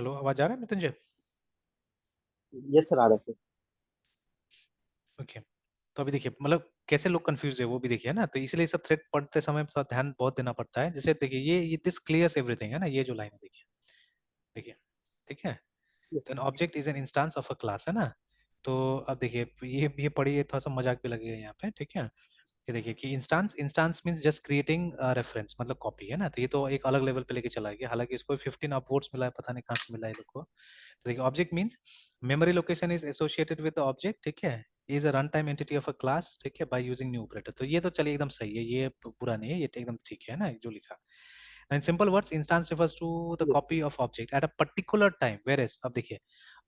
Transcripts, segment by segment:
Hello, आवाज आ रहा है मृत्युंजय? यस सर, आ रहा है सर। ओके। तो अभी देखिए, मतलब कैसे लोग कंफ्यूज है वो भी देखिए ना, तो इसलिए सब थ्रेड पढ़ते समय थोड़ा ध्यान बहुत देना पड़ता है। जैसे देखिए, ये दिस क्लियर्स एवरीथिंग है ना, ये जो लाइन है देखिए। देखिए, ठीक है। यस तो an sir. Object is an instance of a class, है ना। तो अब देखिए, ये पढ़िए, थोड़ा सा मजाक भी लगेगा यहाँ पे, ठीक है। ये देखिए कि instance instance means just creating reference, मतलब कॉपी, है ना। तो ये तो एक अलग लेवल पे लेके चला गया, हालांकि इसको 15 अपवोर्ड्स मिला है, पता नहीं कहाँ से मिला है लोग को। तो देखिए, object means memory location is associated with the object, ठीक है। Is a run time entity of a class, ठीक है, बाय यूजिंग न्यू ऑपरेटर। तो ये तो चलिए एकदम सही है, ये बुरा नहीं है, ये तो एकदम ठीक है ना जो लिखा। In simple words, instance refers to the yes copy sir. of object at a particular time. Whereas, अब देखिए,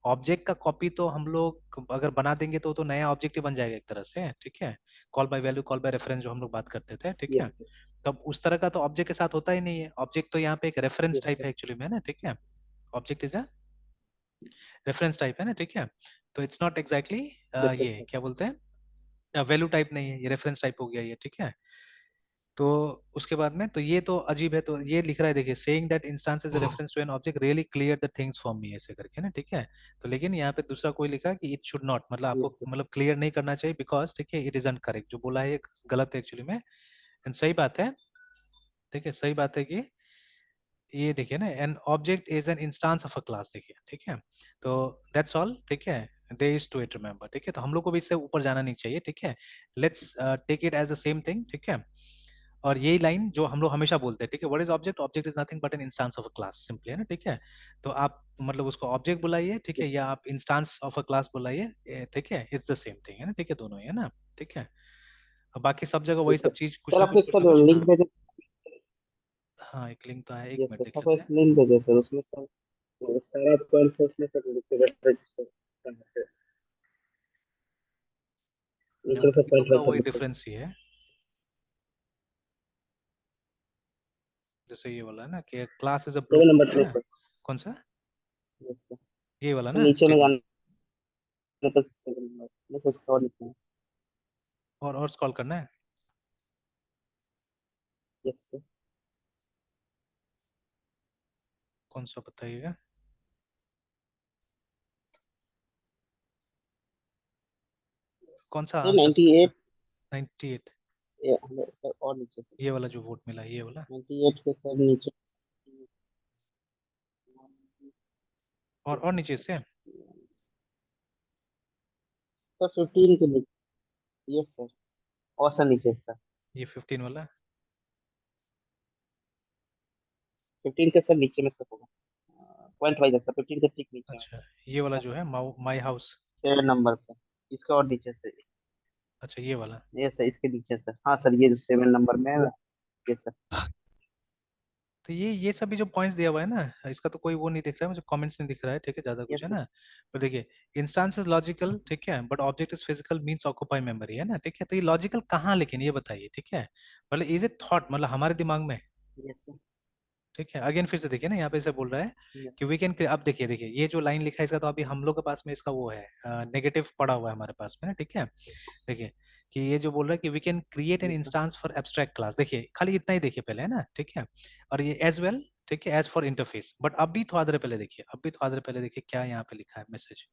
ऑब्जेक्ट का कॉपी तो हम लोग अगर बना देंगे तो नया ऑब्जेक्ट ही बन जाएगा एक तरह से, ठीक है। Call by value, call by reference जो हम लोग बात करते थे, ठीक है। Yes sir. तब उस तरह का तो ऑब्जेक्ट के साथ होता ही नहीं है। ऑब्जेक्ट तो यहाँ पे एक रेफरेंस यस टाइप सर। है एक्चुअली में, है ना, ठीक है। Object is a reference type, है ना, ठीक है। तो इट्स नॉट एग्जैक्टली बिल्कुल ये सर। क्या बोलते हैं, वैल्यू टाइप नहीं है, ये रेफरेंस टाइप हो गया ये, ठीक है। तो उसके बाद में तो ये तो अजीब है, तो ये लिख रहा है देखिए, saying that instance is reference to an object really clear the things for me, ऐसे करके ना, ठीक है। तो लेकिन यहाँ पे दूसरा कोई लिखा कि इट शुड नॉट, मतलब यस आपको सर। मतलब क्लियर नहीं करना चाहिए, बिकॉज ठीक है इट इज करेक्ट, जो बोला है ये गलत है एक्चुअली में। एंड सही बात है, ठीक है, सही बात है कि ये देखिए ना, an object is an instance of a class, देखिए, ठीक है। तो दैट्स ऑल, ठीक है। दे इज टू इट, रिमेंबर, ठीक है। तो हम लोग को भी इससे ऊपर जाना नहीं चाहिए, ठीक है। Let's take it as the same thing, ठीक है। और यही लाइन जो हम लोग हमेशा बोलते हैं, ठीक है, what is object, object is nothing but N instance of a class, simply, है ना, ठीक है। तो आप मतलब उसको ऑब्जेक्ट बुलाइए, ठीक है, यस या आप इंस्टेंस ऑफ अ क्लास बुलाइए, ठीक है, इट्स द सेम थिंग, है ना, ठीक है, दोनों ही, है ना, ठीक है। अब बाकी सब जगह वही यस सर। सब चीज, सर आपको एक कुछ ना सर कुछ, हाँ। लिंक भेजे। हाँ, एक लिंक तो है, एक यस मिनट सर, देख सर आपको लेते एक हैं। लिंक भेजे सर, उसमें सर वो सारा पॉइंट्स उसमें सर लिखे हुए सर। नहीं, नीचे से मतलब इन लोग पॉइंट का वाइज सब वही लिखे। डिफरेंस ही है, जैसे ये वाला है ना कि class is a 7 number blueprint, है पे ना। सर। कौन सा? Yes sir. ये वाला तो ना नीचे में स्टेटमेंट। जाने पर 7 नंबर बस उसका और लिखना है। और स्क्रॉल करना है। Yes sir. कौन सा बताइएगा? कौन सा सर आंसर बताइएगा? 98। 98? सर और नीचे सर। ये वाला जो वोट मिला है, ये वाला। 98 के सर नीचे। और नीचे से। सर 15 के नीचे। Yes sir. और सर नीचे सर। ये 15 वाला। 15 के सर नीचे में सर होगा। पॉइंट वाइज है सर, 15 के ठीक नीचे में अच्छा, सर। ये वाला जो बस है माई हाउस। 7 नंबर पे। इसका और नीचे से। अच्छा, ये वाला। ये सर इसके नीचे सर, हाँ सर, ये जो 7 नंबर में है। ये सर। तो ये सभी जो पॉइंट्स दिया हुआ है ना, इसका तो कोई वो नहीं दिख रहा है मुझे, कमेंट्स नहीं दिख रहा है, ठीक है, ज्यादा ये कुछ है सर। ना। पर देखिए, इंस्टेंस इज लॉजिकल, ठीक है, but object is physical means occupy memory, है ना, ठीक है। तो ये लॉजिकल कहाँ, लेकिन ये बताइए, ठीक है। मतलब इज ए थॉट, मतलब हमारे दिमाग में, ये सर। ठीक है। अगेन फिर से देखिए ना, यहाँ पे ऐसे बोल रहा है ये कि वी कैन, अब देखिए देखिए, ये जो लाइन लिखा है इसका तो अभी हम लोग के पास में इसका वो है, नेगेटिव पड़ा हुआ है हमारे पास में ना, ठीक है। देखिए कि ये जो बोल रहा है कि वी कैन क्रिएट एन ये sir. Instance for abstract class, देखिए खाली इतना ही देखिए पहले, है ना, ठीक है। और ये एज वेल, ठीक है, एज फॉर इंटरफेस। बट अब भी थोड़ा देर पहले देखिए, अब भी थोड़ा देर पहले देखिए क्या यहाँ पे लिखा है मैसेज,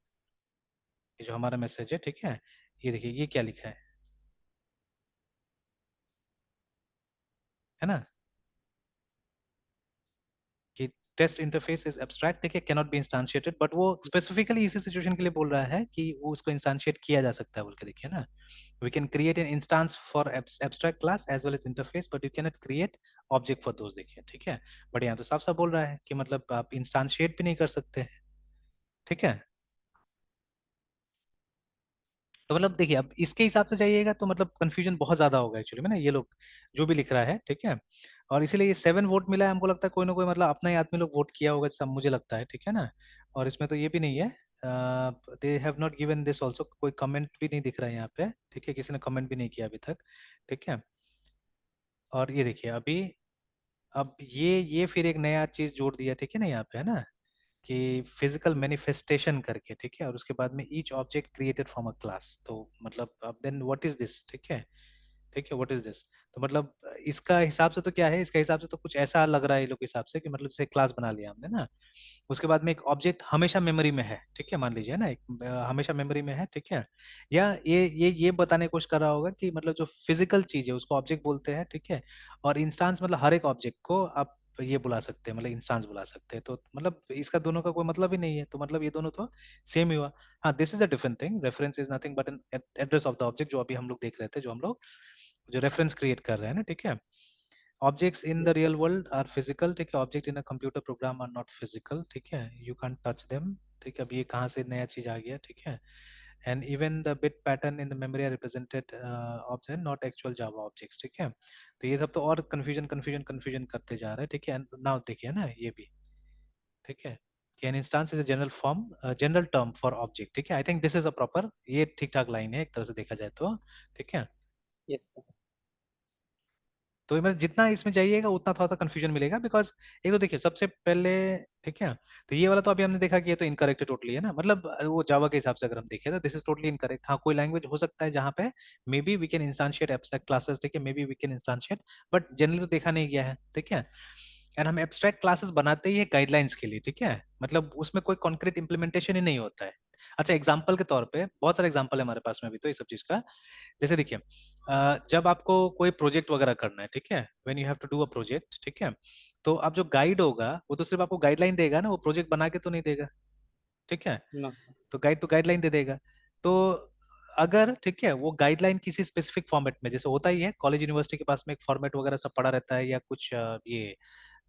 ये जो हमारा मैसेज है, ठीक है। ये देखिए ये क्या लिखा है ना, कि टेस्ट इंटरफेस इज एब्स्ट्रैक्ट, ठीक है, कैनॉट बी इंस्टांशिएटेड, बट वो स्पेसिफिकली इसी सिचुएशन के लिए बोल रहा है कि वो उसको इंस्टांशिएट किया जा सकता है बोल के, देखिए ना। We can create an instance for abstract class as well as interface, but you cannot create object for those, देखिए, ठीक है। बट यहाँ तो साफ साफ बोल रहा है कि मतलब आप इंस्टांशिएट भी नहीं कर सकते हैं, ठीक है। तो मतलब देखिए, अब इसके हिसाब से जाइएगा तो मतलब कंफ्यूजन बहुत ज्यादा होगा एक्चुअली में ना, ये लोग जो भी लिख रहा है, ठीक है। और इसीलिए ये 7 वोट मिला है, हमको लगता है कोई ना कोई मतलब अपना ही आदमी लोग वोट किया होगा, सब मुझे लगता है, ठीक है ना। और इसमें तो ये भी नहीं है, they have not given this also, कोई कमेंट भी नहीं दिख रहा है यहाँ पे, ठीक है, किसी ने कमेंट भी नहीं किया अभी तक, ठीक है। और ये देखिए अभी, अब ये फिर एक नया चीज जोड़ दिया, ठीक है ना, यहाँ पे, है ना, कि फिजिकल मैनिफेस्टेशन करके, ठीक है, और उसके बाद में each object created from a class, तो मतलब अब देन व्हाट इज दिस, ठीक है। ठीक है, व्हाट इज दिस। तो मतलब इसका हिसाब से तो क्या है, इसका हिसाब से तो कुछ ऐसा लग रहा है ये लोग के हिसाब से कि मतलब जैसे क्लास बना लिया हमने ना, उसके बाद में एक ऑब्जेक्ट हमेशा मेमोरी में है, ठीक है, मान लीजिए ना, एक हमेशा मेमोरी में है, ठीक है। या ये बताने की कोशिश कर रहा होगा कि मतलब जो फिजिकल चीज है उसको ऑब्जेक्ट बोलते हैं, ठीक है। और इंस्टांस मतलब हर एक ऑब्जेक्ट को आप ये बुला सकते हैं, मतलब इंस्टांस बुला सकते हैं, तो मतलब इसका दोनों का कोई मतलब ही नहीं है, तो मतलब ये दोनों तो सेम ही हुआ। हाँ, this is a different thing, reference is nothing but an address of the object, जो अभी हम लोग देख रहे थे, जो हम लोग जो रेफरेंस क्रिएट कर रहे हैं ना, ठीक है। Objects in the yes real world are physical, ठीक है, object in a computer program are not physical, ठीक है, यू कैन टच देम, ठीक है। अब ये कहाँ से नया चीज आ गया, ठीक है। And even the bit pattern in the memory are represented object not actual Java objects, ठीक है। तो ये सब तो और कंफ्यूजन कंफ्यूजन कंफ्यूजन करते जा रहे हैं, ठीक है। नाउ देखिए ना ये भी, ठीक है, कि an instance is a general form, general term for object, ठीक है। I think this is a proper, ये ठीक ठाक लाइन है एक तरह से देखा जाए तो, ठीक है। यस तो मतलब जितना इसमें जाइएगा उतना थोड़ा सा कंफ्यूजन मिलेगा, बिकॉज एक तो देखिए सबसे पहले, ठीक है, तो ये वाला तो अभी हमने देखा कि ये तो इनकरेक्ट टोटली है ना, मतलब वो जावा के हिसाब से अगर हम देखें तो दिस इज टोटली इनकरेक्ट। हाँ, कोई लैंग्वेज हो सकता है जहाँ पे maybe we can instantiate abstract classes, ठीक है, maybe we can instantiate, but generally तो देखा नहीं गया है, ठीक है। एंड हम एब्स्ट्रैक्ट क्लासेस बनाते ही है गाइडलाइंस के लिए, ठीक है, मतलब उसमें कोई कॉन्क्रीट इंप्लीमेंटेशन ही नहीं होता है। अच्छा, एग्जाम्पल के तौर पे बहुत सारे एग्जाम्पल है हमारे पास में अभी तो ये सब चीज का। जैसे देखिए, जब आपको कोई प्रोजेक्ट वगैरह करना है, ठीक है, when you have to do a project, ठीक है, तो आप जो गाइड होगा वो तो सिर्फ आपको गाइडलाइन देगा ना, वो प्रोजेक्ट बना के तो नहीं देगा, ठीक है। नो तो गाइड तो गाइडलाइन दे देगा। तो अगर, ठीक है, वो गाइडलाइन किसी स्पेसिफिक फॉर्मेट में, जैसे होता ही है कॉलेज यूनिवर्सिटी के पास में एक फॉर्मेट वगैरह सब पड़ा रहता है, या कुछ ये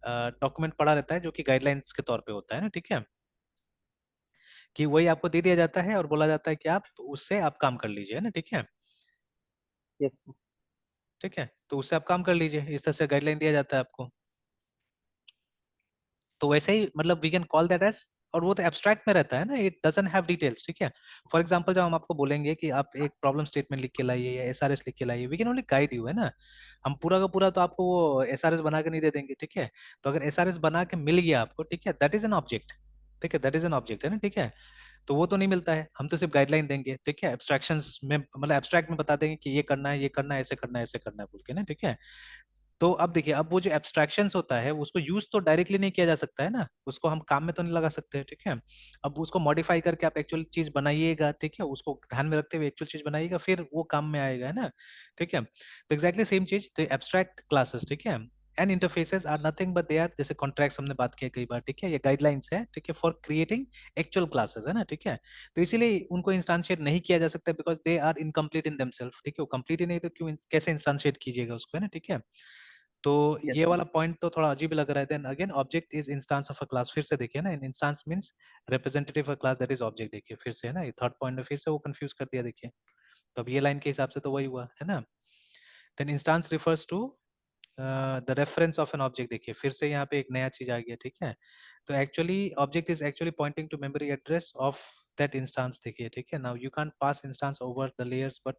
डॉक्यूमेंट पड़ा रहता है जो कि गाइडलाइंस के तौर पे होता है ना, ठीक है, कि वही आपको दे दिया जाता है और बोला जाता है कि आप उससे आप काम कर लीजिए ना, ठीक है। यस ठीक है, तो उससे आप काम कर लीजिए, इस तरह से गाइडलाइन दिया जाता है आपको। तो वैसे ही मतलब we can call that as, और वो तो एब्स्ट्रैक्ट में रहता है ना, इट डजंट हैव डिटेल्स, ठीक है। फॉर एग्जांपल जब हम आपको बोलेंगे कि आप एक प्रॉब्लम स्टेटमेंट लिख के लाइए या एसआरएस लिख के लाइए, we can only guide you, है ना। हम पूरा का पूरा तो आपको वो एसआरएस बना के नहीं दे देंगे, ठीक है। तो अगर एसआरएस बना के मिल गया आपको, ठीक है, दैट इज एन ऑब्जेक्ट, ठीक है, दैट इज एन ऑब्जेक्ट, है ना, ठीक है। तो वो तो नहीं मिलता है, हम तो सिर्फ गाइडलाइन देंगे, ठीक है, एब्स्ट्रैक्शंस में मतलब एब्स्ट्रैक्ट में बता देंगे कि ये करना है, ये करना है, ऐसे करना है, ऐसे करना है बोल के ना, ठीक है। तो अब देखिए, अब वो जो एब्स्ट्रैक्शंस होता है उसको यूज तो डायरेक्टली नहीं किया जा सकता है ना, उसको हम काम में तो नहीं लगा सकते, ठीक है। अब उसको मॉडिफाई करके आप एक्चुअल चीज बनाइएगा, ठीक है, उसको ध्यान में रखते हुए एक्चुअल चीज बनाइएगा, फिर वो काम में आएगा, है ना, ठीक है। तो एग्जैक्टली सेम चीज, तो एब्स्ट्रैक्ट क्लासेस, ठीक है, and interfaces are nothing but they are, जैसे कॉन्ट्रैक्ट्स हमने बात किया कई बार, ठीक है, ये गाइडलाइंस है, ठीक है, फॉर क्रिएटिंग एक्चुअल क्लासेस, है ना, ठीक है। तो इसीलिए उनको इंस्टांशिएट नहीं किया जा सकता, because they are incomplete in themselves, ठीक है, वो कंप्लीट ही नहीं तो क्यों कैसे इंस्टांशिएट कीजिएगा उसको, है ना, ठीक है। तो ये यस वाला पॉइंट तो थोड़ा अजीब लग रहा है। Then again, object is instance of a class, फिर से देखिए ना, instance means representative of class that is object, देखिए फिर से है ना, ये थर्ड पॉइंट में फिर से वो कंफ्यूज कर दिया, देखिए। तो अब ये लाइन के हिसाब से तो वही हुआ है ना। Then instance refers to the reference of an object, देखिए फिर से यहाँ पे एक नया चीज आ गया, ठीक है। तो actually object is actually pointing to memory address of that instance, देखिए, ठीक है। Now you can pass instance over the layers but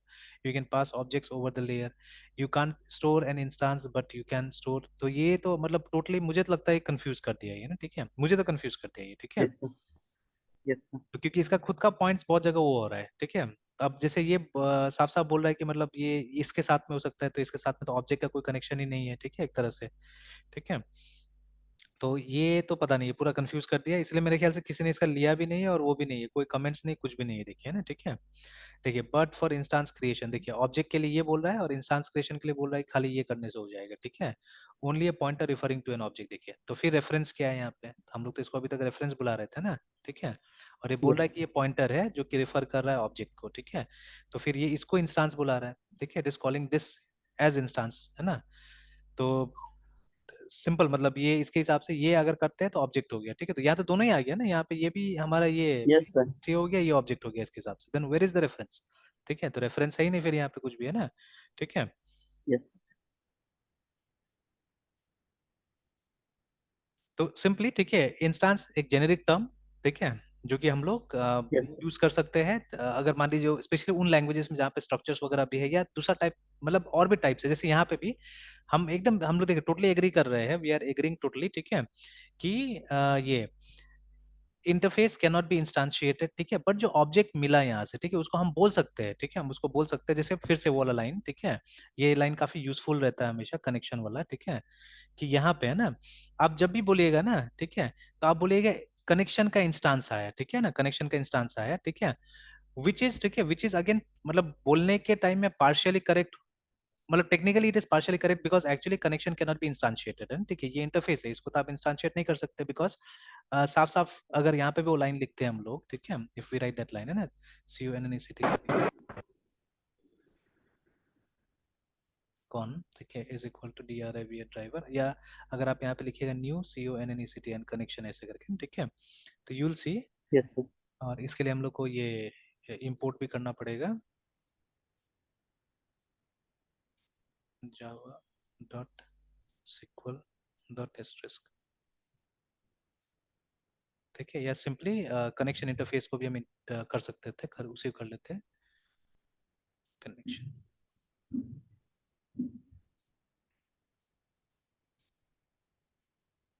you can pass objects over the layer, you can store an instance but you can store, तो ये तो मतलब totally मुझे तो लगता है कंफ्यूज कर दिया ये ना, ठीक है, मुझे तो कंफ्यूज कर दिया ये, ठीक है। यस यस तो क्योंकि इसका खुद का पॉइंट्स बहुत जगह वो हो रहा है, ठीक है। अब जैसे ये साफ साफ बोल रहा है कि मतलब ये इसके साथ में हो सकता है, तो इसके साथ में तो ऑब्जेक्ट का कोई कनेक्शन ही नहीं है, ठीक है, एक तरह से, ठीक है। तो ये तो पता नहीं, ये पूरा कंफ्यूज कर दिया, इसलिए मेरे ख्याल से किसी ने इसका लिया भी नहीं है और वो भी नहीं है, कोई कमेंट्स नहीं, कुछ भी नहीं है, देखिए ना, ठीक है। देखिए, बट फॉर इंस्टांस क्रिएशन, देखिए ऑब्जेक्ट के लिए ये बोल रहा है और इंस्टांस क्रिएशन के लिए बोल रहा है खाली ये करने से हो जाएगा, ठीक है। Only a pointer referring to an object, देखिए, तो फिर रेफरेंस क्या है यहाँ पे, हम लोग तो इसको अभी तक रेफरेंस बुला रहे थे ना, ठीक है। और ये बोल रहा है यस कि ये पॉइंटर है जो कि रेफर कर रहा है ऑब्जेक्ट को, ठीक है। तो फिर ये इसको इंस्टांस बुला रहा है, ठीक है, it is calling this as instance, है ना। तो सिंपल मतलब ये इसके हिसाब से ये अगर करते हैं तो ऑब्जेक्ट हो गया, ठीक है। तो यहाँ तो दोनों ही आ गया ना, यहाँ पे ये भी हमारा ये यस सर ये हो गया, ये ऑब्जेक्ट हो गया इसके हिसाब से, then where is the reference, ठीक है। तो रेफरेंस है ही नहीं फिर यहाँ पे कुछ भी, है ना, ठीक है। यस तो सिंपली, ठीक है, इंस्टांस एक जेनेरिक टर्म, ठीक है, जो कि हम लोग यस यूज कर सकते हैं, अगर मान लीजिए स्पेशली उन लैंग्वेजेस में जहाँ पे स्ट्रक्चर्स वगैरह भी है, या दूसरा टाइप मतलब और भी टाइप्स है, जैसे यहाँ पे भी हम एकदम हम लोग देखिए टोटली एग्री कर रहे हैं, वी आर एग्रीइंग टोटली, ठीक है, कि ये इंटरफेस कैन नॉट बी इंस्टांशिएटेड, ठीक है, बट जो ऑब्जेक्ट मिला यहाँ से, ठीक है, उसको हम बोल सकते हैं, ठीक है, हम उसको बोल सकते हैं, जैसे फिर से वो वाला लाइन, ठीक है, ये लाइन काफी यूजफुल रहता है हमेशा कनेक्शन वाला, ठीक है, कि यहाँ पे है ना, आप जब भी बोलिएगा ना, ठीक है, तो आप बोलिएगा कनेक्शन का इंस्टांस आया, ठीक है ना, कनेक्शन का इंस्टांस आया, ठीक है, विच इज, ठीक है, विच इज अगेन, मतलब बोलने के टाइम में पार्शियली करेक्ट, मतलब technically it is partially correct because actually connection cannot be instantiated है, ठीक है, ये इंटरफेस है, इसको तो आप इंस्टांशिएट नहीं कर सकते, बिकॉज साफ साफ अगर यहाँ पे भी वो लाइन लिखते हैं हम लोग, ठीक है, if we write that line है ना, C U N N E C T con, ठीक है, is equal to D R I V A driver, या अगर आप यहाँ पे लिखिएगा new C U N N E C T N connection ऐसे करके, ठीक है, तो you will see, yes sir. और इसके लिए हम लोग को ये इंपोर्ट भी करना पड़ेगा, Java dot sequel dot asterisk, ठीक है, या सिंपली कनेक्शन इंटरफेस को भी हम कर सकते थे, उसे कर लेते हैं कनेक्शन,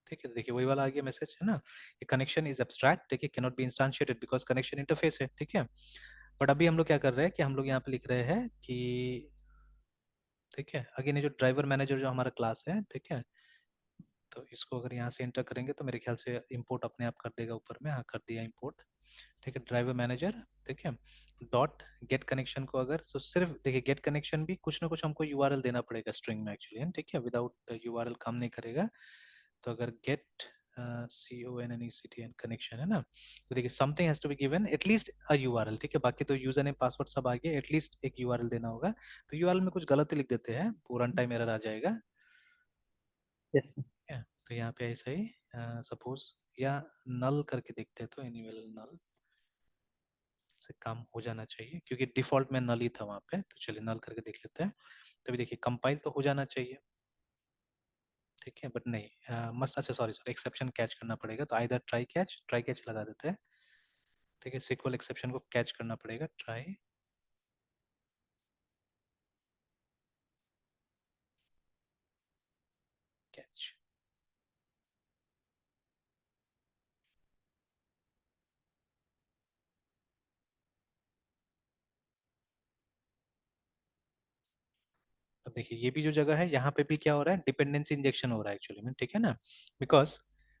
ठीक है, देखिए वही वाला आ गया मैसेज है ना, ये कनेक्शन इज एब्स्ट्रैक्ट, ठीक है, cannot be instantiated because connection interface है, ठीक है, बट अभी हम लोग क्या कर रहे हैं कि हम लोग यहाँ पे लिख रहे हैं कि, ठीक है, अगेन ये जो ड्राइवर मैनेजर जो हमारा क्लास है, ठीक है, तो इसको अगर यहाँ से एंटर करेंगे तो मेरे ख्याल से इंपोर्ट अपने आप कर देगा ऊपर में, हाँ कर दिया इंपोर्ट, ठीक है, ड्राइवर मैनेजर, ठीक है, डॉट गेट कनेक्शन को अगर, तो सिर्फ देखिए गेट कनेक्शन भी कुछ ना कुछ हमको यूआरएल देना पड़ेगा स्ट्रिंग में एक्चुअली, ठीक है, विदाउट यूआरएल काम नहीं करेगा, तो अगर get C O N N E C T N connection है ना, तो देखिए something has to be given at least a URL, ठीक है, बाकी तो यूजर नेम पासवर्ड सब आ गया, एटलीस्ट एक यूआरएल देना होगा, तो यूआरएल में कुछ गलती लिख देते हैं, वो रन टाइम एरर आ जाएगा, यस सर। ठीक है, तो यहाँ पे ऐसा ही सपोज, या नल करके देखते हैं, तो एनुअल नल से काम हो जाना चाहिए, क्योंकि डिफॉल्ट में नल ही था वहाँ पे, तो चलिए नल करके देख लेते हैं, तभी देखिए कंपाइल तो हो जाना चाहिए, ठीक है, बट नहीं मस्त, अच्छा सॉरी सॉरी, एक्सेप्शन कैच करना पड़ेगा, तो आइदर ट्राई कैच लगा देते हैं, ठीक है, सिक्वल एक्सेप्शन को कैच करना पड़ेगा, ट्राई कैच, अब देखिए ये भी जो जगह है यहाँ पे भी क्या हो रहा है, डिपेंडेंसी इंजेक्शन हो रहा है एक्चुअली में, ठीक है ना, बिकॉज,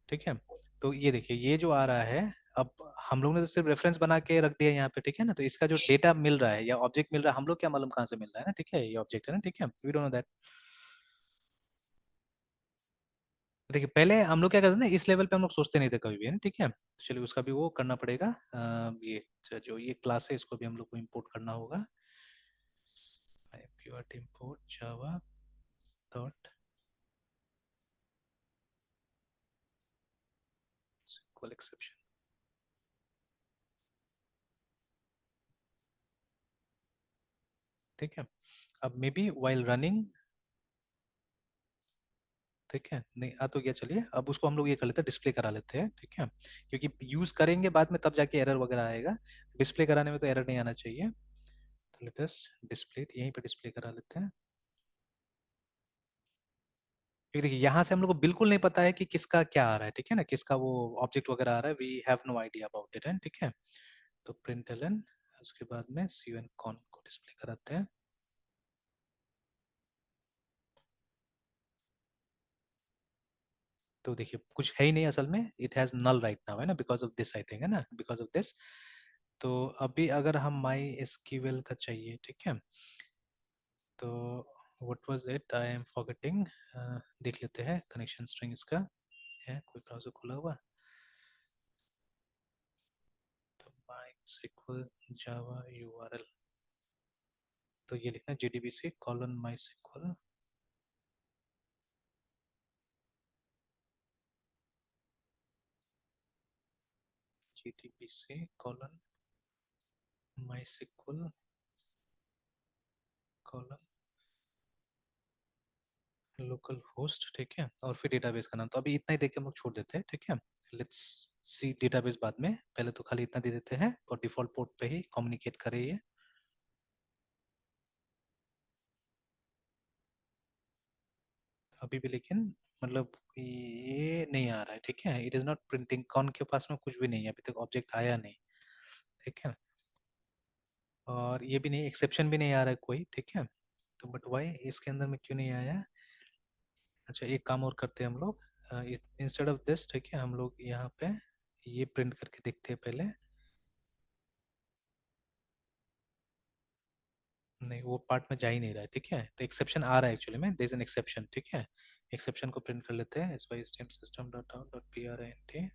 ठीक है, तो ये देखिए ये जो आ रहा है, अब हम लोग ने तो सिर्फ रेफरेंस बना के रख दिया यहाँ पे, ठीक है ना, तो इसका जो डेटा मिल रहा है या ऑब्जेक्ट मिल रहा है, हम लोग क्या मालूम कहाँ से मिल रहा है ना, ठीक है, ये ऑब्जेक्ट है ना, ठीक है, वी डोंट नो दैट, देखिए पहले हम लोग क्या करते थे ना, इस लेवल पे हम लोग सोचते नहीं थे कभी भी, है ना, ठीक है, तो चलिए उसका भी वो करना पड़ेगा, ये जो ये क्लास है इसको भी हम लोग को इंपोर्ट करना होगा, import java dot SQL exception, ठीक है, अब मे बी वाइल रनिंग, ठीक है, नहीं आ तो गया, चलिए अब उसको हम लोग ये कर लेते हैं, डिस्प्ले करा लेते हैं, ठीक है, क्योंकि यूज करेंगे बाद में तब जाके एरर वगैरह आएगा, डिस्प्ले कराने में तो एरर नहीं आना चाहिए, तो लेट अस डिस्प्ले, यहीं पे डिस्प्ले करा लेते हैं, क्योंकि देखिए यहाँ से हम लोग को बिल्कुल नहीं पता है कि किसका क्या आ रहा है, ठीक है ना, किसका वो ऑब्जेक्ट वगैरह आ रहा है, we have no idea about it, है ठीक है, तो प्रिंट एलन, उसके बाद में सी एन कॉन को डिस्प्ले कराते हैं, तो देखिए कुछ है ही नहीं असल में, it has null right now है ना, because of this I think, है ना, बिकॉज ऑफ दिस, तो अभी अगर हम माई एसक्यूएल का चाहिए, ठीक है, तो what was it, I am forgetting, देख लेते हैं कनेक्शन स्ट्रिंग इसका है, कोई ब्राउजर खुला हुआ, तो माई सिक्वल जावा यूआरएल, तो ये लिखना JDBC कॉलन माई sequel, JDBC colon MySQL colon local host, ठीक है, और फिर डेटाबेस का नाम, तो अभी इतना ही देके हम लोग छोड़ देते हैं, ठीक है, लेट्स सी डेटाबेस बाद में, पहले तो खाली इतना दे देते हैं और डिफॉल्ट पोर्ट पे ही कम्युनिकेट करे ये, अभी भी लेकिन मतलब ये नहीं आ रहा है, ठीक है, इट इज नॉट प्रिंटिंग, कौन के पास में कुछ भी नहीं है अभी तक, ऑब्जेक्ट आया नहीं, ठीक है, और ये भी नहीं, एक्सेप्शन भी नहीं आ रहा है कोई, ठीक है। तो बट वाई इसके अंदर में क्यों नहीं आया? अच्छा, एक काम और करते हैं हम लोग, इंस्टेड ऑफ दिस, ठीक है, हम लोग यहाँ पे ये प्रिंट करके देखते हैं पहले। नहीं, वो पार्ट में जा ही नहीं रहा है, ठीक है, तो एक्सेप्शन आ रहा है एक्चुअली में, देयर इज एन एक्सेप्शन, ठीक है। एक्सेप्शन को प्रिंट कर लेते हैं, system dot out dot print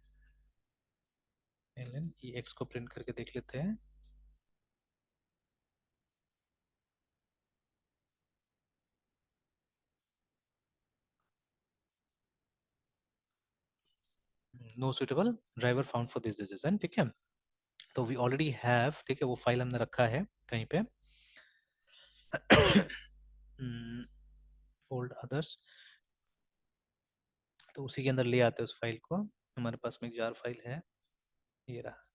ln ex को प्रिंट करके देख लेते हैं। No suitable driver found for this decision, ठीक है। तो वी ऑलरेडी हैव, ठीक है, वो फाइल हमने रखा है कहीं पे, फोल्ड अदर्स, तो उसी के अंदर ले आते हैं उस फाइल को। हमारे पास में एक जार फाइल है, ये रहा।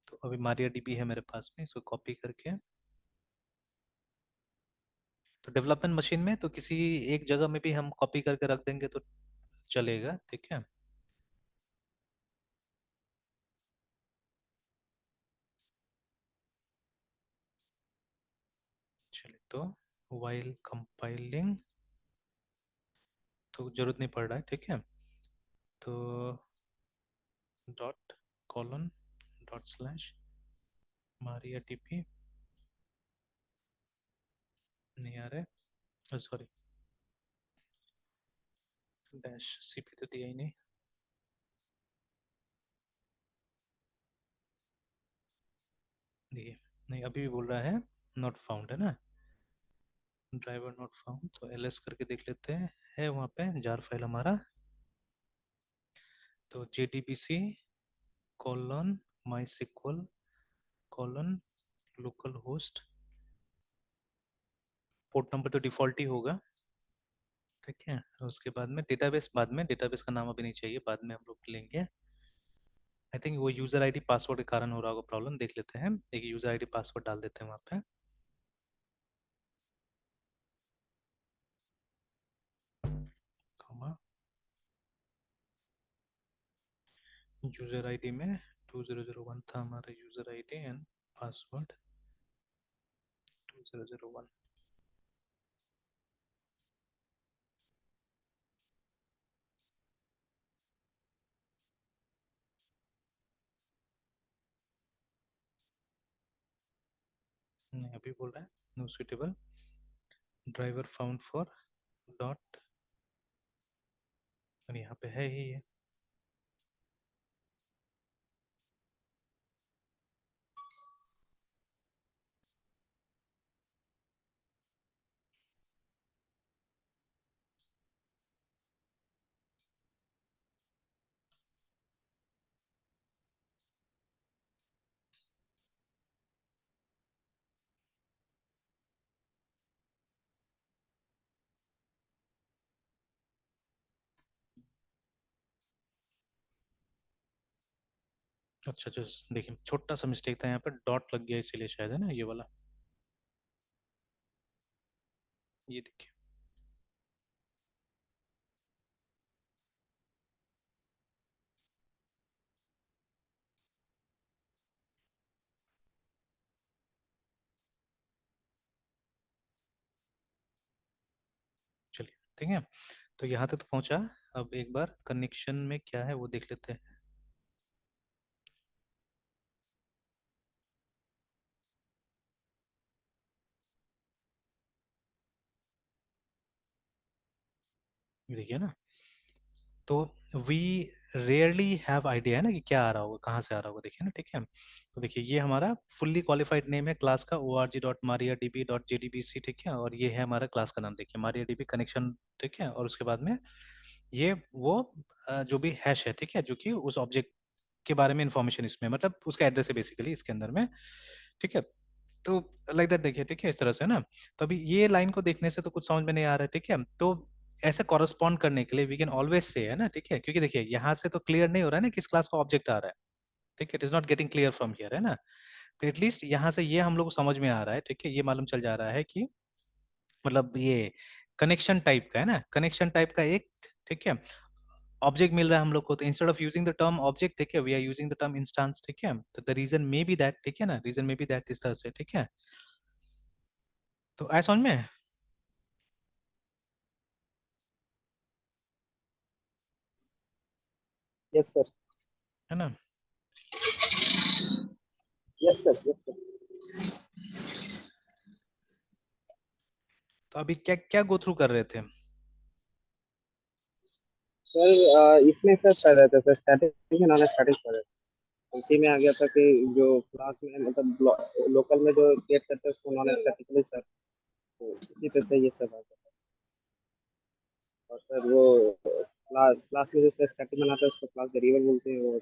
तो अभी मारिया डीबी है मेरे पास में, इसको कॉपी करके, तो डेवलपमेंट मशीन में तो किसी एक जगह में भी हम कॉपी करके रख देंगे तो चलेगा, ठीक है। चलिए, तो while कंपाइलिंग, तो जरूरत नहीं पड़ रहा है, ठीक है, तो dot colon dot slash Maria dB, नहीं आ रहा है, सॉरी, डैश सीपी तो दिया ही नहीं, दिए नहीं, अभी भी बोल रहा है नॉट फाउंड, है ना, ड्राइवर नॉट फाउंड, तो एलएस करके देख लेते हैं, है वहाँ पे जार फाइल हमारा, तो JDBC colon MySQL colon localhost, port number तो डिफॉल्ट ही होगा, ठीक है, और उसके बाद में डेटाबेस, बाद में डेटाबेस का नाम अभी नहीं चाहिए, बाद में हम लोग लेंगे। आई थिंक वो यूजर आईडी पासवर्ड के कारण हो रहा होगा प्रॉब्लम, देख लेते हैं, एक यूजर आईडी पासवर्ड डाल देते हैं वहाँ पे, कॉमा, यूजर आईडी में 2001 था हमारा यूजर आईडी एंड पासवर्ड 2001। नहीं, अभी बोल रहा है no suitable driver found for dot, और यहाँ पे है ही ये, अच्छा, जो देखिए छोटा सा मिस्टेक था यहाँ पे, डॉट लग गया इसीलिए शायद, है ना, ये वाला, ये देखिए, चलिए, ठीक है, तो यहाँ तक तो पहुंचा। अब एक बार कनेक्शन में क्या है वो देख लेते हैं। ये देखिए ना, तो वी रेयरली हैव आइडिया है ना कि क्या आ रहा होगा, कहाँ से आ रहा होगा, देखिए ना, ठीक है, तो देखिए ये हमारा फुल्ली क्वालिफाइड नेम है क्लास का, org.mariadb.jdbc, ठीक है, और ये है हमारा क्लास का नाम, देखिए mariadb कनेक्शन, ठीक है, और उसके बाद में ये वो जो भी हैश है, ठीक है, जो कि उस ऑब्जेक्ट के बारे में इंफॉर्मेशन इसमें, मतलब उसका एड्रेस है बेसिकली इसके अंदर में, ठीक है। तो लाइक दैट देखिए, ठीक है, इस तरह से ना, तो अभी ये लाइन को देखने से तो कुछ समझ में नहीं आ रहा है, ठीक है, तो ऐसे कॉरेस्पॉन्ड करने के लिए वी कैन ऑलवेज से, है ना, ठीक है, क्योंकि देखिए यहाँ से तो क्लियर नहीं हो रहा है ना किस क्लास का ऑब्जेक्ट आ रहा है, ठीक है, it is not getting clear from here, है ना, तो एटलीस्ट यहाँ से ये हम लोग को समझ में आ रहा है, ठीक है, ये मालूम चल जा रहा है कि मतलब ये कनेक्शन टाइप का है ना, कनेक्शन टाइप का एक, ठीक है, ऑब्जेक्ट मिल रहा है हम लोग को, तो instead of using the term object, ठीक है, we are using the term instance, ठीक है, तो the reason may be that, ठीक है ना, रीजन मे बी दैट इस तरह से, ठीक है। तो आया समझ में, यस सर। है ना। Yes sir. Yes sir. तो अभी क्या क्या गो थ्रू कर रहे थे। सर इसमें सर कर रहे थे सर, स्टैटिक नॉन स्टैटिक कर रहे थे। उसी में आ गया था कि जो क्लास में मतलब लोकल में जो क्रिएट करते हैं उसको नॉन स्टैटिकली सर, तो इसी पे से ये सब आ गया। और सर वो क्लास क्लास में जो सर स्टैटिक बनाता है उसको क्लास वेरिएबल बोलते हैं, और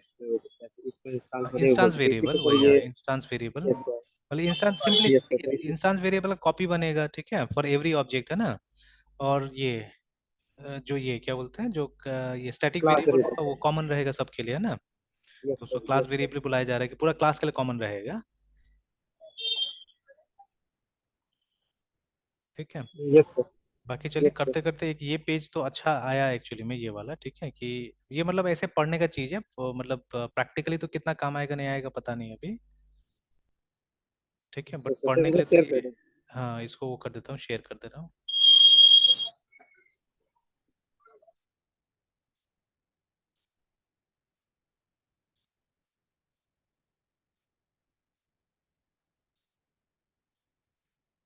इसमें इंस्टेंस वेरिएबल इंस्टेंस बोलते हैं, तो इसी पे वेरिएबल सर वही ये। है, इंस्टेंस वेरिएबल, यस सर। मतलब इंस्टेंस सिंपली, यस सर, तो इसी। इंस्टेंस वेरिएबल का कॉपी बनेगा, ठीक है, फॉर एवरी ऑब्जेक्ट, है ना। और ये जो ये क्या बोलते हैं, जो ये स्टैटिक क्लास वेरिएबल वेरिएबल होगा वो सर। कॉमन रहेगा सबके लिए, है ना। यस तो उसको sir. Class yes sir. Variable बुलाया जा रहा है कि पूरा क्लास के लिए कॉमन रहेगा, ठीक है। Yes sir. बाकी चलिए यस सर। करते करते एक ये पेज तो अच्छा आया एक्चुअली में, ये वाला, ठीक है, कि ये मतलब ऐसे पढ़ने का चीज है, वो मतलब प्रैक्टिकली तो कितना काम आएगा नहीं आएगा पता नहीं अभी, ठीक है, बट सर सर पढ़ने के इसे लिए तो शेयर कर ये, दें। हाँ इसको वो कर देता हूँ, शेयर कर दे रहा हूँ।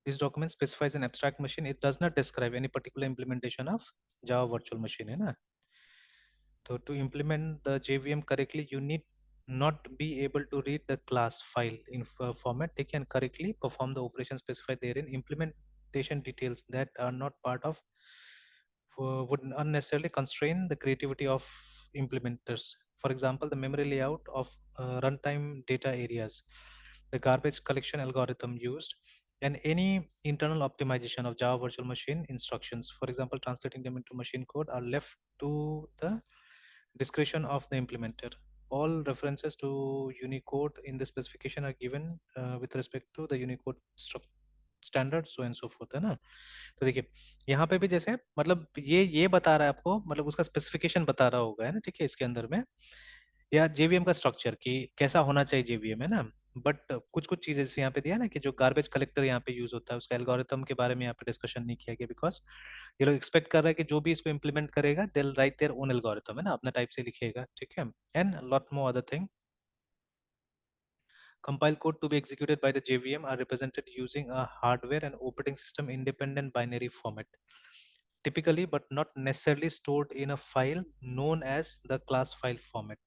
This document specifies an abstract machine. It does not describe any particular implementation of Java virtual machine, है ना। So to implement the JVM correctly, you need not be able to read the class file in format. They can correctly perform the operation specified therein. Implementation details that are not part of would unnecessarily constrain the creativity of implementers. For example, the memory layout of runtime data areas, the garbage collection algorithm used, and any internal optimization of Java virtual machine instructions, for example, translating them into machine code, are left to the discretion of the implementer. All references to Unicode in the specification are given with respect to the Unicode standard, so and so forth, है ना। तो देखिए यहाँ पे भी जैसे मतलब ये बता रहा है आपको, मतलब उसका स्पेसिफिकेशन बता रहा होगा, है ना, ठीक है, इसके अंदर में, या जेवीएम का स्ट्रक्चर कि कैसा होना चाहिए जेवीएम, है ना। बट कुछ कुछ चीजें जैसे यहाँ पे दिया ना कि जो गार्बेज कलेक्टर यहाँ पे यूज होता है उसका एल्गोरिथम के बारे में यहाँ पे डिस्कशन नहीं किया गया, बिकॉज ये लोग एक्सपेक्ट कर रहे हैं कि जो भी इसको इम्प्लीमेंट करेगा दे राइट देयर ओन एल्गोरिथम, है ना, अपने टाइप से लिखेगा, ठीक है, and lot more other thing. Compile code to be executed by the JVM are represented using a hardware and operating system independent binary format, typically but not necessarily stored in a file known as the class file format.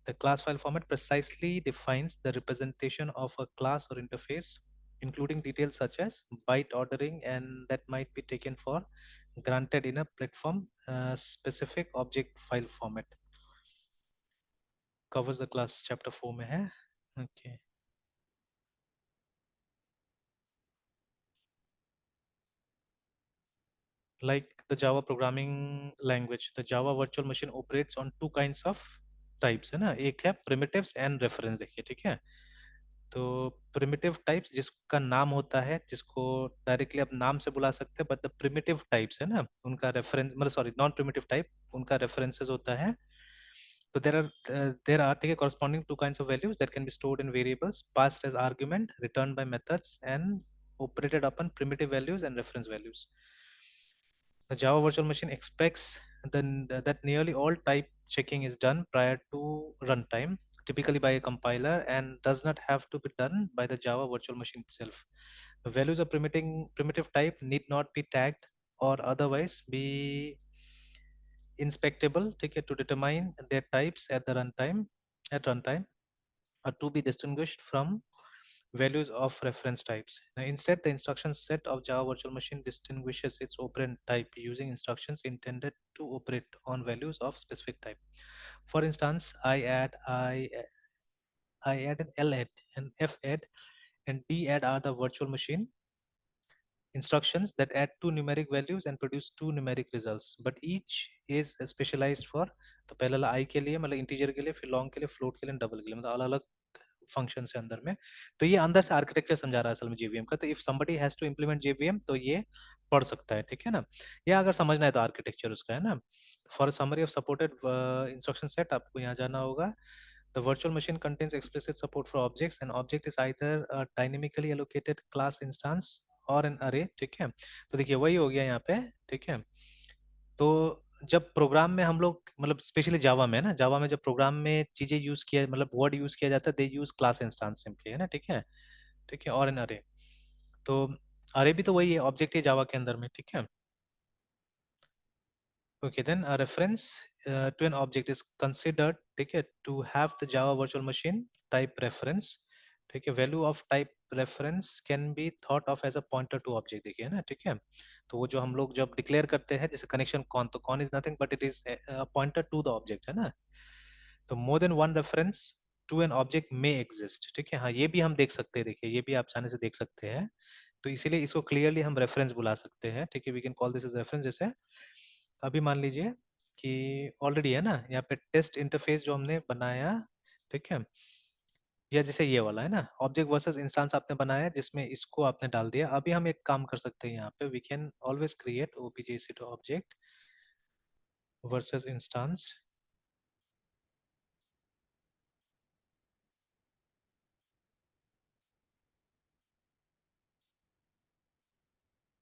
The class file format precisely defines the representation of a class or interface, including details such as byte ordering and that might be taken for granted in a platform specific object file format. Covers the class chapter 4 में है, okay. Like the Java programming language, the Java virtual machine operates on two kinds of types, है ना, एक है primitives and reference, देखिए, ठीक है। तो प्रिमिटिव टाइप्स जिसका नाम होता है, जिसको डायरेक्टली आप नाम से बुला सकते हैं, बट द प्रिमिटिव टाइप्स, है ना, उनका रेफरेंस, मतलब सॉरी नॉन प्रिमिटिव टाइप, उनका रेफरेंसेस होता है। तो देर आर ठीक है corresponding two kinds of values that can be stored in variables passed as argument, returned by methods, and operated upon primitive values and reference values. The Java virtual machine expects that nearly all type checking is done prior to runtime, typically by a compiler, and does not have to be done by the Java virtual machine itself. The values of primitive type need not be tagged or otherwise be inspectable, ठीक है, to determine their types at the runtime. At runtime, are to be distinguished from values of reference types. Now, instead, the instruction set of Java Virtual Machine distinguishes its operand type using instructions intended to operate on values of specific type. For instance, I add an L add, an F add, and D add are the virtual machine instructions that add two numeric values and produce two numeric results. But each is specialized for, तो पहले वाला I के लिए मतलब integer के लिए, फिर long के लिए, फ्लोट के लिए, डबल के लिए, मतलब अलग अलग फंक्शन है अंदर में। तो ये अंदर से आर्किटेक्चर समझा रहा है असल में जेवीएम का। तो if somebody has to implement JVM तो ये पढ़ सकता है, ठीक है ना। या अगर समझना है तो आर्किटेक्चर उसका, है ना। For summary of supported instruction set आपको यहाँ जाना होगा। The virtual machine contains explicit support for objects. An object is either a dynamically allocated class instance or an array, ठीक है। तो देखिए वही हो गया यहाँ पे, ठीक है। तो जब प्रोग्राम में हम लोग मतलब स्पेशली जावा में, है ना, जावा में जब प्रोग्राम में चीजें यूज किया मतलब वर्ड यूज किया जाता है, दे यूज क्लास इंस्टेंस सिंपली, है ना, ठीक है। ठीक है, और एन अरे। तो अरे भी तो वही है, ऑब्जेक्ट है जावा के अंदर में, ठीक है। Okay, then a reference to an object is considered, ठीक है, to have the Java virtual machine type reference, ठीक है। value of type reference can be thought of as a pointer to object, देखिए ना, ठीक है। तो वो जो हम लोग जब डिक्लेयर करते हैं जैसे कनेक्शन कौन, तो con is nothing but it is pointer to the object, है ना। तो more than one reference to an object may exist, ठीक है। हाँ, ये भी हम देख सकते हैं, देखिए ये भी आप आसानी से देख सकते हैं। तो इसीलिए इसको क्लियरली हम रेफरेंस बुला सकते हैं, ठीक है। We can call this as reference. जैसे अभी मान लीजिए कि ऑलरेडी है ना यहाँ पे टेस्ट इंटरफेस जो हमने बनाया, ठीक है। या जैसे ये वाला है ना, ऑब्जेक्ट वर्सेस इंस्टेंस आपने बनाया जिसमें इसको आपने डाल दिया। अभी हम एक काम कर सकते हैं यहाँ पे, we can always create obj object versus instance,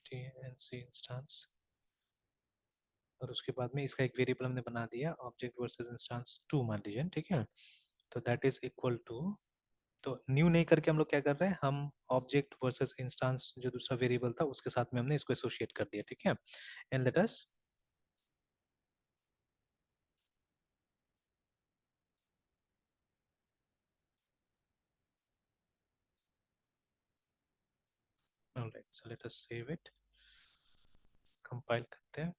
tnc instance, और उसके बाद में इसका एक वेरिएबल हमने बना दिया ऑब्जेक्ट वर्सेस इंस्टेंस 2 मान लीजिए, ठीक है। तो दैट इज इक्वल टू, तो न्यू नहीं करके हम लोग क्या कर रहे हैं, हम ऑब्जेक्ट वर्सेस इंस्टेंस जो दूसरा वेरिएबल था उसके साथ में हमने इसको एसोसिएट कर दिया, ठीक है। And let us, alright, so let us save it, compile करते हैं।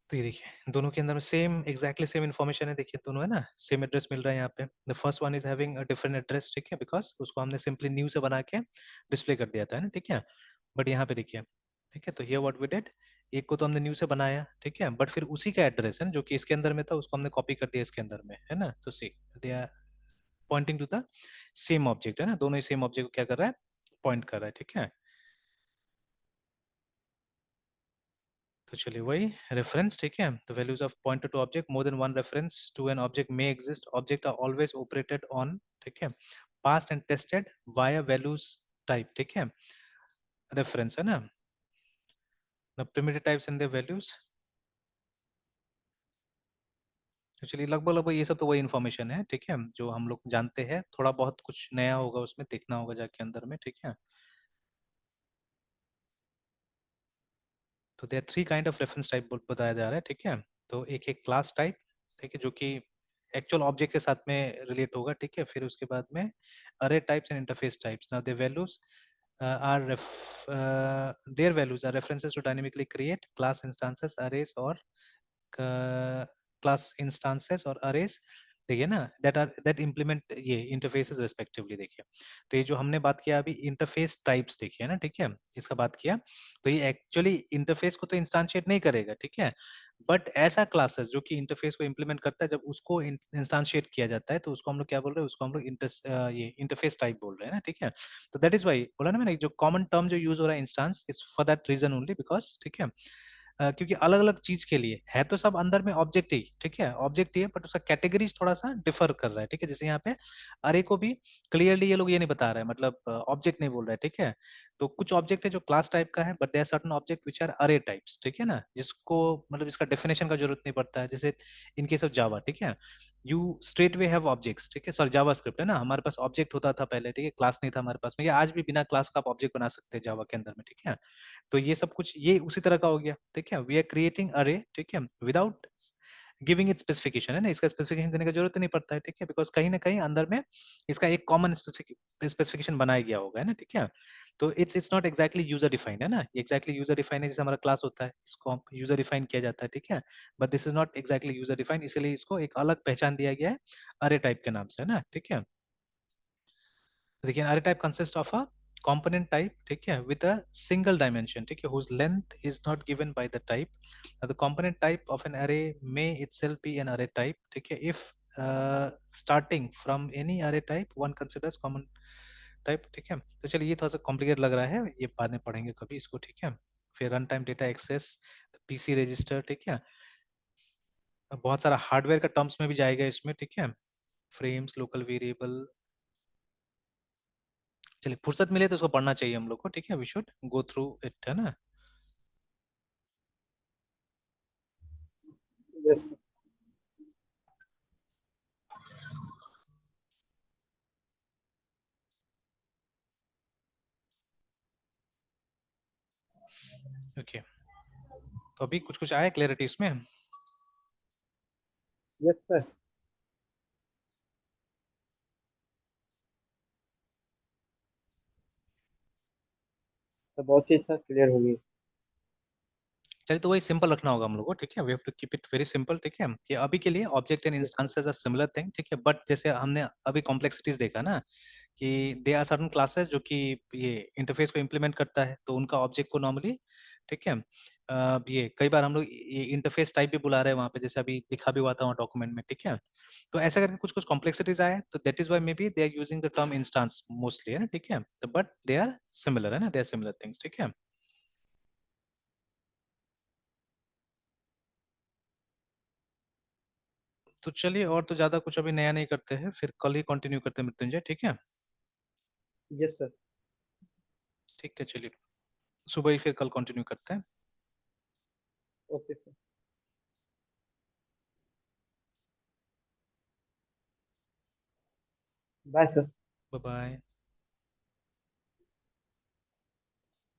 तो ये देखिए दोनों के अंदर में सेम एग्जैक्टली सेम इन्फॉर्मेशन है, देखिए दोनों है ना, सेम एड्रेस मिल रहा है यहाँ पे। The first one is having a different address, ठीक है, बिकॉज उसको हमने सिंपली न्यू से बना के डिस्प्ले कर दिया था, है ना, ठीक है। बट यहाँ पे देखिए, ठीक है, तो हियर व्हाट वी डिड, एक को तो हमने न्यू से बनाया, ठीक है, बट फिर उसी का एड्रेस है ना जो कि इसके अंदर में था उसको हमने कॉपी कर दिया इसके अंदर में, है ना। तो see they are pointing to the same object, है ना, दोनों ही सेम ऑब्जेक्ट को क्या कर रहा है, पॉइंट कर रहा है, ठीक है। तो चलिए वही रेफरेंस, ठीक है। तो values of pointer to object, more than one reference to an object may exist, object are always operated on, ठीक है, passed and tested via values type, ठीक है, रेफरेंस, है ना। Primitive types and the values. तो चलिए लगभग लगभग ये सब तो वही इन्फॉर्मेशन है, ठीक है, जो हम लोग जानते हैं। थोड़ा बहुत कुछ नया होगा उसमें, देखना होगा जाके अंदर में, ठीक है। तो there three kind of reference type बताया जा रहा है, ठीक है। तो एक एक क्लास टाइप, ठीक है, जो कि एक्चुअल ऑब्जेक्ट के साथ में रिलेट होगा, ठीक है। फिर उसके बाद में अरे types and interface types. Now there values are their values are references to dynamically create class instances, arrays or class instances और अरेज, देखिए ना, दैट इम्प्लीमेंट ये इंटरफेसेस रेस्पेक्टिवली, देखिए। तो ये जो हमने बात किया अभी इंटरफेस टाइप्स, देखिए ना, ठीक है, इसका बात किया। तो ये एक्चुअली इंटरफेस को तो इंस्टांशिएट नहीं करेगा, ठीक है, बट ऐसा क्लासेस जो कि इंटरफेस को इम्प्लीमेंट करता है, जब उसको इंस्टांशिएट किया जाता है तो उसको हम लोग क्या बोल रहे हैं, उसको हम लोग ये इंटरफेस टाइप बोल रहे हैं ना, ठीक है। तो दैट इज वाई बोला ना मैंने, जो कॉमन टर्म जो यूज हो रहा है instance is for that reason only, because, ठीक है, क्योंकि अलग अलग चीज के लिए है तो सब अंदर में ऑब्जेक्ट ही, ठीक है, ऑब्जेक्ट ही है, बट उसका कैटेगरीज थोड़ा सा डिफर कर रहा है, ठीक है। जैसे यहाँ पे अरे को भी क्लियरली ये लोग ये नहीं बता रहे हैं, मतलब ऑब्जेक्ट नहीं बोल रहे हैं, ठीक है। तो कुछ ऑब्जेक्ट है जो क्लास टाइप का है, but there certain object which are array types, ठीक है ना, जिसको मतलब इसका डेफिनेशन का जरूरत नहीं पड़ता है। जैसे इन केस ऑफ जावा, ठीक है, you straight way have objects, ठीक है, सॉरी जावा स्क्रिप्ट है ना, हमारे पास ऑब्जेक्ट होता था पहले, ठीक है, क्लास नहीं था हमारे पास में, या आज भी बिना क्लास का आप ऑब्जेक्ट बना सकते हैं जावा के अंदर में, ठीक है। तो ये सब कुछ ये उसी तरह का हो गया, ठीक है। वी आर क्रिएटिंग अरे, ठीक है, विदाउट गिविंग इट स्पेसिफिकेशन, है ना, इसका स्पेसिफिकेशन देने का जरूरत नहीं पड़ता है, ठीक है, बिकॉज कहीं ना कहीं अंदर में इसका एक कॉमन स्पेसिफिकेशन बनाया गया होगा, है ना, ठीक है। तो it's not exactly user defined, है ना, ये एग्जैक्टली यूजर डिफाइंड है, जैसे हमारा क्लास होता है इसको यूजर डिफाइन किया जाता है, ठीक है, but this is not exactly user defined, इसलिए इसको एक अलग पहचान दिया गया है अरे टाइप के नाम से, है ना, ठीक है। देखिए अरे type consist of a component type, ठीक है, with a single dimension, ठीक है, whose length is not given by the type. Now the component type of an array may itself be an array type, ठीक है, if starting from any array type one considers common type, ठीक है। तो चलिए ये थोड़ा सा complicate लग रहा है, ये बाद में पढ़ेंगे कभी इसको, ठीक है। फिर run time data access, PC register, ठीक है, बहुत सारा हार्डवेयर का टर्म्स में भी जाएगा इसमें, ठीक है, फ्रेम्स, लोकल वेरिएबल। चलिए फुर्सत मिले तो उसको पढ़ना चाहिए हम लोग को, ठीक है, we should go through it, है ना। यस ओके, तो अभी कुछ कुछ आया क्लैरिटी इसमें। Yes sir. तो बहुत चीज सर क्लियर होगी। चलिए तो वही सिंपल रखना होगा हम लोग को, ठीक है, we have to keep it very simple, ठीक है। ये अभी के लिए object and yes sir. Instances are similar thing, ठीक है, बट जैसे हमने अभी कॉम्प्लेक्सिटीज देखा ना, कि दे आर सर्टन क्लासेस जो कि ये इंटरफेस को इम्प्लीमेंट करता है, तो उनका ऑब्जेक्ट को नॉर्मली, ठीक है, ये कई बार हम लोग ये इंटरफेस टाइप भी बुला रहे हैं वहाँ पे, जैसे अभी लिखा भी हुआ था वहाँ डॉक्यूमेंट में, ठीक है। तो ऐसा करके कुछ कुछ कॉम्प्लेक्सिटीज आए, तो that is why may be they are using the term instance mostly, है ना, ठीक है, तो बट दे आर सिमिलर, है ना, दे आर सिमिलर थिंग्स, ठीक है। तो चलिए और तो ज्यादा कुछ अभी नया नहीं करते हैं, फिर कल ही कंटिन्यू करते हैं मृत्युंजय, ठीक है। Yes sir. ठीक है चलिए, सुबह ही फिर कल कंटिन्यू करते हैं। Okay sir. Bye sir. Bye bye.